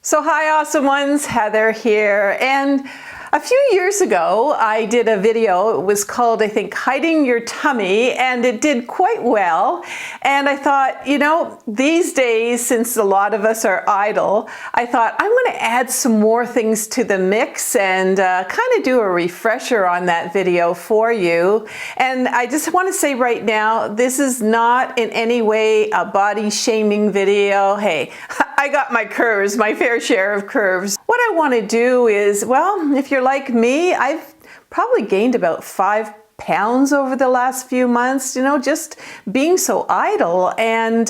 So hi awesome ones, Heather here, and a few years ago I did a video. It was called, I think, Hiding Your Tummy, and it did quite well. And I thought, you know, these days, since a lot of us are idle, I thought I'm going to add some more things to the mix and kind of do a refresher on that video for you. And I just want to say right now, this is not in any way a body shaming video. Hey, I got my curves, my fair share of curves. What I want to do is, well, if you're like me, I've probably gained about 5 pounds over the last few months, you know, just being so idle. And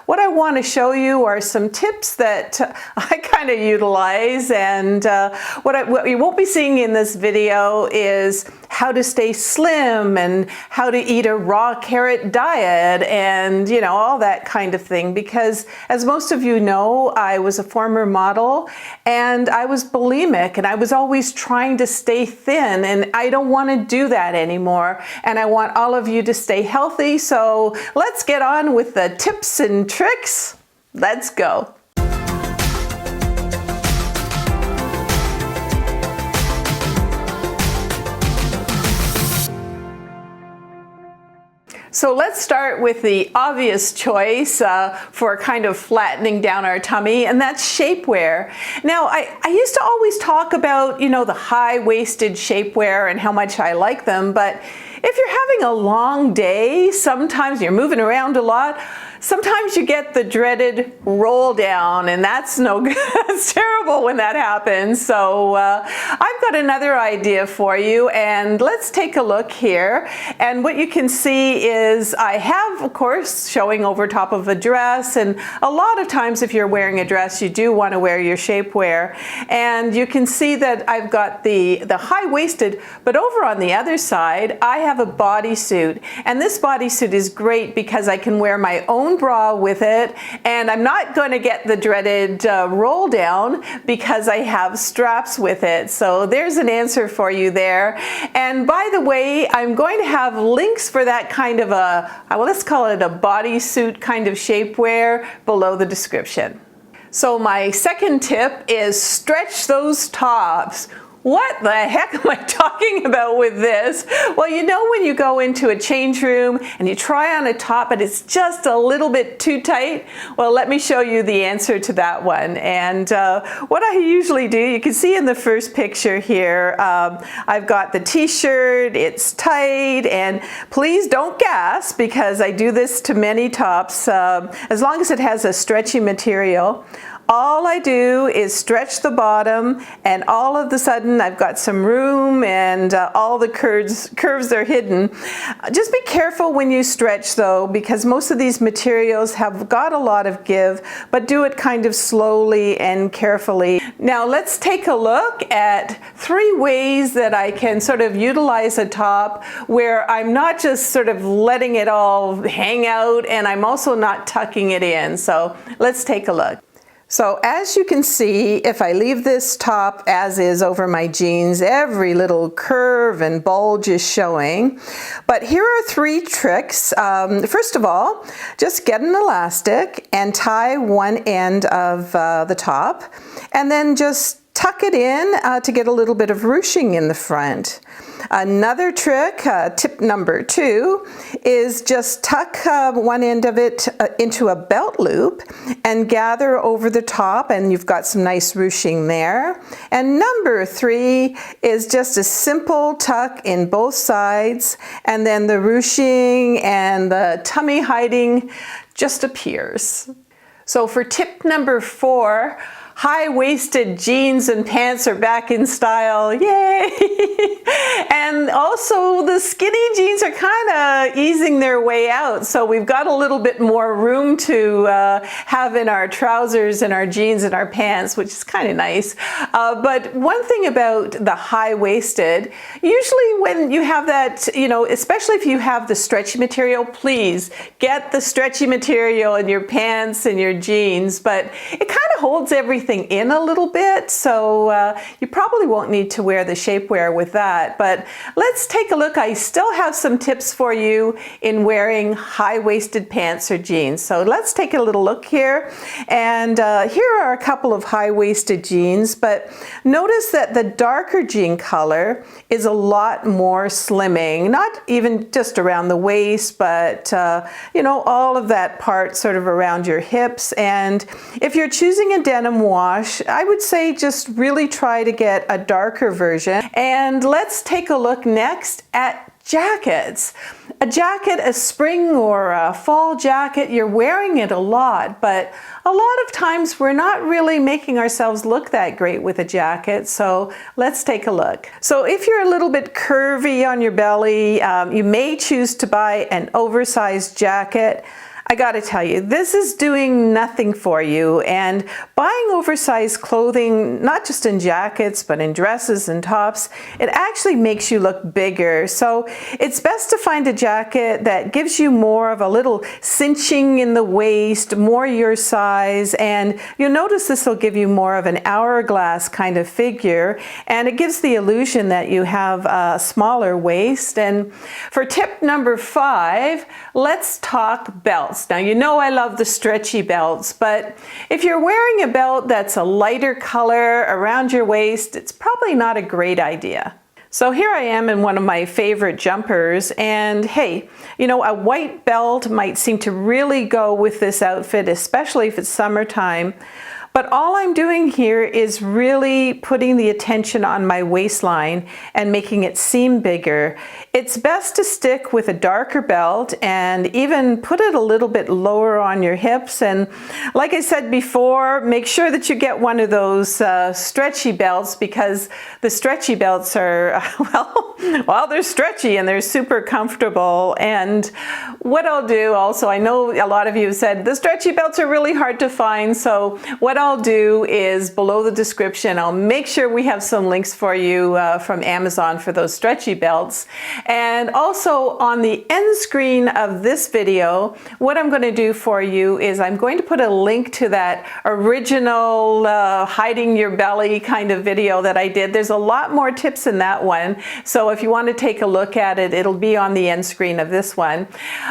what I want to show you are some tips that I kind of utilize. And what you won't be seeing in this video is how to stay slim and how to eat a raw carrot diet and, you know, all that kind of thing. Because as most of you know, I was a former model and I was bulimic and I was always trying to stay thin, and I don't want to do that anymore. And I want all of you to stay healthy. So let's get on with the tips and tricks. Let's go. So let's start with the obvious choice for kind of flattening down our tummy, and that's shapewear. Now, I used to always talk about, you know, the high-waisted shapewear and how much I like them, but if you're having a long day, sometimes you're moving around a lot, sometimes you get the dreaded roll down, and that's no good. It's terrible when that happens. So I've got another idea for you, and let's take a look here. And what you can see is I have, of course, showing over top of a dress, and a lot of times if you're wearing a dress, you do want to wear your shapewear. And you can see that I've got the high-waisted, but over on the other side, I have a bodysuit. And this bodysuit is great because I can wear my own bra with it, and I'm not going to get the dreaded roll down because I have straps with it. So there's an answer for you there. And by the way, I'm going to have links for that kind of well, let's call it a bodysuit kind of shapewear below the description. So my second tip is stretch those tops. What the heck am I talking about with this? Well, you know when you go into a change room and you try on a top but it's just a little bit too tight? Well, let me show you the answer to that one. And what I usually do, you can see in the first picture here, I've got the t-shirt, it's tight, and please don't gasp because I do this to many tops, as long as it has a stretchy material. All I do is stretch the bottom, and all of a sudden I've got some room, and all the curves are hidden. Just be careful when you stretch though, because most of these materials have got a lot of give, but do it kind of slowly and carefully. Now let's take a look at 3 ways that I can sort of utilize a top where I'm not just sort of letting it all hang out, and I'm also not tucking it in. So let's take a look. So as you can see, if I leave this top as is over my jeans, every little curve and bulge is showing. But here are 3 tricks. First of all, just get an elastic and tie one end of the top, and then just tuck it in to get a little bit of ruching in the front. Another trick, tip number 2, is just tuck one end of it into a belt loop and gather over the top, and you've got some nice ruching there. And number 3 is just a simple tuck in both sides, and then the ruching and the tummy hiding just appears. So for tip number 4, high-waisted jeans and pants are back in style, yay! And also the skinny jeans are kind of easing their way out, so we've got a little bit more room to have in our trousers and our jeans and our pants, which is kind of nice. But one thing about the high-waisted, usually when you have that, you know, especially if you have the stretchy material, please get the stretchy material in your pants and your jeans, but it kind of holds everything in a little bit, so you probably won't need to wear the shapewear with that. But let's take a look. I still have some tips for you in wearing high-waisted pants or jeans. So let's take a little look here. And here are a couple of high-waisted jeans, but notice that the darker jean color is a lot more slimming, not even just around the waist, but you know, all of that part sort of around your hips. And if you're choosing a denim wash, I would say just really try to get a darker version. And let's take a look next at jackets. A jacket, a spring or a fall jacket, you're wearing it a lot, but a lot of times we're not really making ourselves look that great with a jacket, so let's take a look. So if you're a little bit curvy on your belly, you may choose to buy an oversized jacket. I gotta tell you, this is doing nothing for you, and buying oversized clothing, not just in jackets, but in dresses and tops, it actually makes you look bigger. So it's best to find a jacket that gives you more of a little cinching in the waist, more your size, and you'll notice this will give you more of an hourglass kind of figure, and it gives the illusion that you have a smaller waist. And for tip number 5, let's talk belts. Now, you know I love the stretchy belts, but if you're wearing a belt that's a lighter color around your waist, it's probably not a great idea. So here I am in one of my favorite jumpers, and hey, you know, a white belt might seem to really go with this outfit, especially if it's summertime. But all I'm doing here is really putting the attention on my waistline and making it seem bigger. It's best to stick with a darker belt and even put it a little bit lower on your hips. And like I said before, make sure that you get one of those stretchy belts, because the stretchy belts are, well, they're stretchy and they're super comfortable. And what I'll do also, I know a lot of you have said the stretchy belts are really hard to find, so what I'll do is below the description, I'll make sure we have some links for you from Amazon for those stretchy belts. And also on the end screen of this video, what I'm going to do for you is I'm going to put a link to that original hiding your belly kind of video that I did. There's a lot more tips in that one, so if you want to take a look at it, it'll be on the end screen of this one.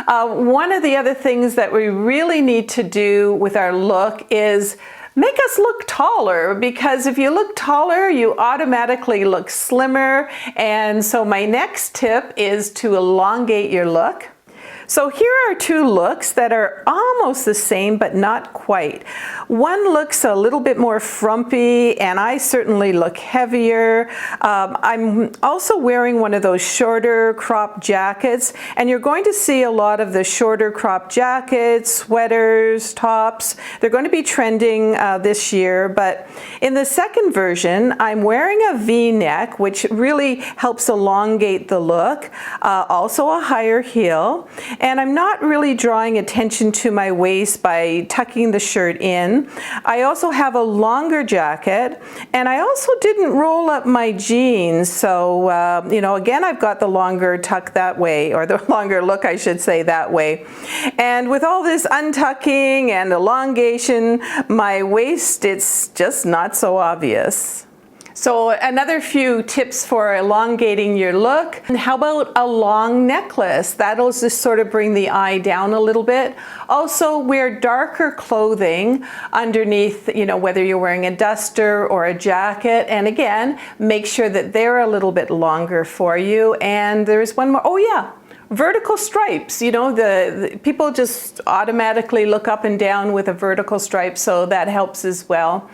One of the other things that we really need to do with our look is make us look taller, because if you look taller, you automatically look slimmer. And so my next tip is to elongate your look. So here are two looks that are almost the same, but not quite. One looks a little bit more frumpy, and I certainly look heavier. I'm also wearing one of those shorter crop jackets, and you're going to see a lot of the shorter crop jackets, sweaters, tops. They're going to be trending this year, but in the second version, I'm wearing a V-neck, which really helps elongate the look, also a higher heel. And I'm not really drawing attention to my waist by tucking the shirt in. I also have a longer jacket, and I also didn't roll up my jeans. So, you know, again, I've got the longer tuck that way, or the longer look, I should say, that way. And with all this untucking and elongation, my waist, it's just not so obvious. So another few tips for elongating your look. How about a long necklace? That'll just sort of bring the eye down a little bit. Also, wear darker clothing underneath, you know, whether you're wearing a duster or a jacket. And again, make sure that they're a little bit longer for you. And there's one more. Oh yeah. Vertical stripes, you know, the people just automatically look up and down with a vertical stripe, so that helps as well.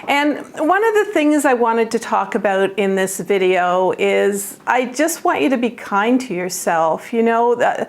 And one of the things I wanted to talk about in this video is I just want you to be kind to yourself. You know,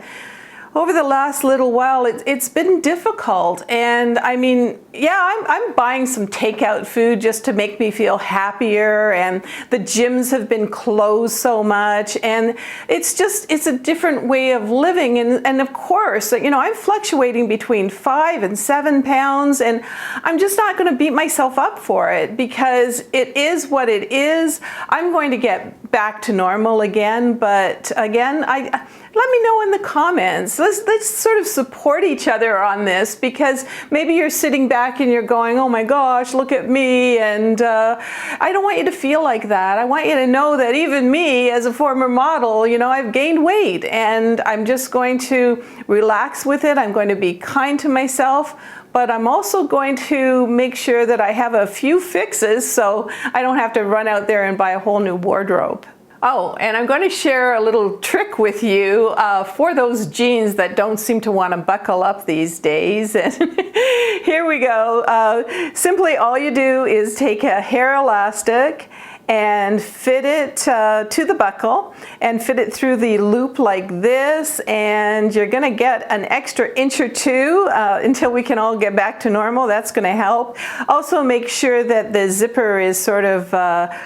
over the last little while, it's been difficult. And I mean, yeah, I'm buying some takeout food just to make me feel happier. And the gyms have been closed so much. And it's a different way of living. And of course, you know, I'm fluctuating between 5 and 7 pounds. And I'm just not going to beat myself up for it, because it is what it is. I'm going to get back to normal again, but again, let me know in the comments. Let's sort of support each other on this, because maybe you're sitting back and you're going, oh my gosh, look at me, and I don't want you to feel like that. I want you to know that even me, as a former model, you know, I've gained weight, and I'm just going to relax with it. I'm going to be kind to myself, but I'm also going to make sure that I have a few fixes so I don't have to run out there and buy a whole new wardrobe. Oh, and I'm going to share a little trick with you for those jeans that don't seem to want to buckle up these days. And here we go. Simply all you do is take a hair elastic and fit it to the buckle and fit it through the loop like this, and you're gonna get an extra inch or two until we can all get back to normal. That's gonna help. Also make sure that the zipper is sort of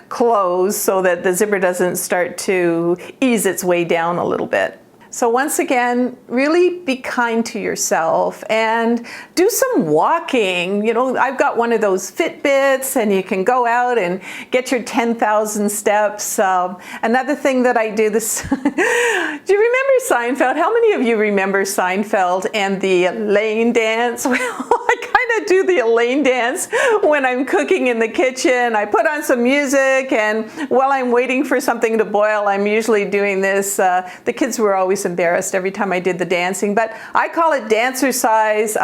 closed so that the zipper doesn't start to ease its way down a little bit. So once again, really be kind to yourself and do some walking. You know, I've got one of those Fitbits, and you can go out and get your 10,000 steps. Another thing that I do this, do you remember Seinfeld? How many of you remember Seinfeld and the Elaine dance? Well, I kind of do the Elaine dance when I'm cooking in the kitchen. I put on some music, and while I'm waiting for something to boil, I'm usually doing this. The kids were always embarrassed every time I did the dancing, but I call it dancercise.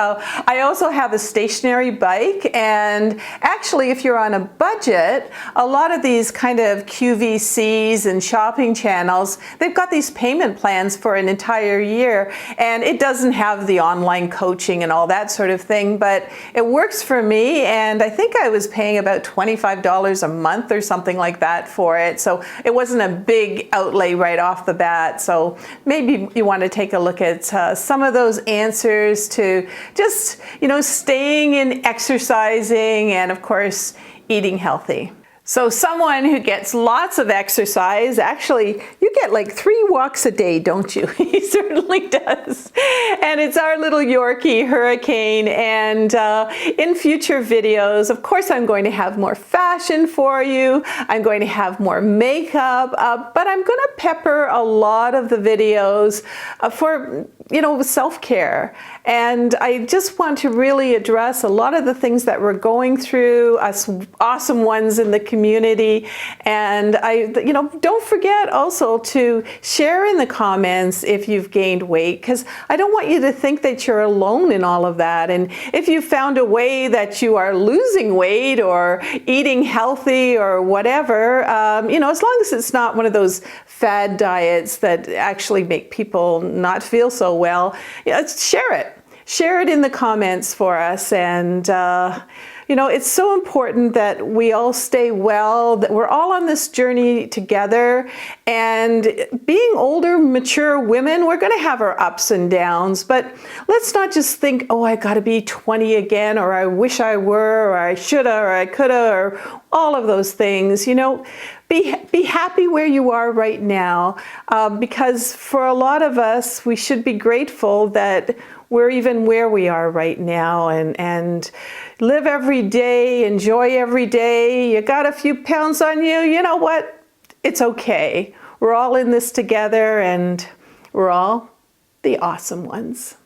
I also have a stationary bike, and actually if you're on a budget, a lot of these kind of QVCs and shopping channels, they've got these payment plans for an entire year, and it doesn't have the online coaching and all that sort of thing, but it works for me, and I think I was paying about $25 a month or something like that for it, so it wasn't a big outlay right off the bat. So maybe you want to take a look at some of those answers to just, you know, staying in exercising and, of course, eating healthy. So someone who gets lots of exercise, actually, you get like 3 walks a day, don't you? He certainly does. And it's our little Yorkie, Hurricane. And in future videos, of course, I'm going to have more fashion for you. I'm going to have more makeup, but I'm going to pepper a lot of the videos for, you know, self-care. And I just want to really address a lot of the things that we're going through, us awesome ones in the community. And you know, don't forget also to share in the comments if you've gained weight, because I don't want you to think that you're alone in all of that. And if you found a way that you are losing weight or eating healthy or whatever, you know, as long as it's not one of those fad diets that actually make people not feel so well, you know, share it. Share it in the comments for us. And you know, it's so important that we all stay well, that we're all on this journey together. And being older, mature women, we're going to have our ups and downs, but let's not just think, oh, I got to be 20 again, or I wish I were, or I shoulda, or I coulda, or all of those things. You know, be happy where you are right now, because for a lot of us, we should be grateful that we're even where we are right now, and live every day, enjoy every day. You got a few pounds on you, you know what? It's okay. We're all in this together, and we're all the awesome ones.